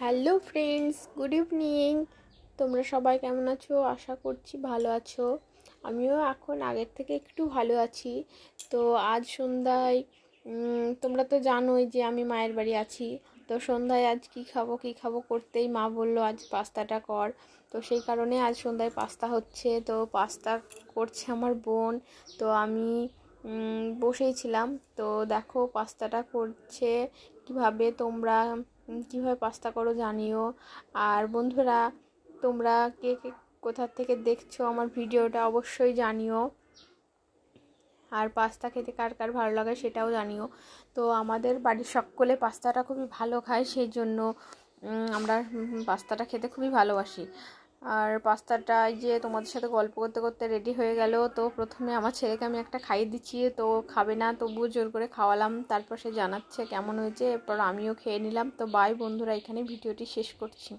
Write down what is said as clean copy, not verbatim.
Hello friends, good evening. তোমরা সবাই কেমন আছো? আশা করছি ভালো আছো। আমিও এখন আগের থেকে একটু ভালো আছি। তো আজ সন্ধ্যায় তোমরা তো জানোই যে আমি মায়ের বাড়ি আছি। তো সন্ধ্যায় আজ কী খাবো করতেই মা বলল আজ পাস্তাটা কর। তো সেই কারণে আজ সন্ধ্যায় পাস্তা হচ্ছে। তো পাস্তা করছে আমার বোন। তো আমি বসেই ছিলাম। তো দেখো পাস্তাটা করছে কিভাবে। তোমরা কীভাবে পাস্তা করো জানিও। আর বন্ধুরা, তোমরা কে কে কোথা থেকে দেখছো আমার ভিডিওটা অবশ্যই জানিও। আর পাস্তা খেতে কার কার ভালো লাগে সেটাও জানিও। তো আমাদের বাড়ির সকলে পাস্তাটা খুবই ভালো খায়, সেই জন্য আমরা পাস্তাটা খেতে খুবই ভালোবাসি। আর পাস্তাটা যে তোমাদের সাথে গল্প করতে করতে রেডি হয়ে গেল। তো প্রথমে আমার ছেলেকে আমি একটা খাইয়ে দিচ্ছি, তো খাবে না, তবুও জোর করে খাওয়ালাম। তারপর সে জানাচ্ছে কেমন হয়েছে, এরপর আমিও খেয়ে নিলাম। তো বাই বন্ধুরা, এখানে ভিডিওটি শেষ করছি।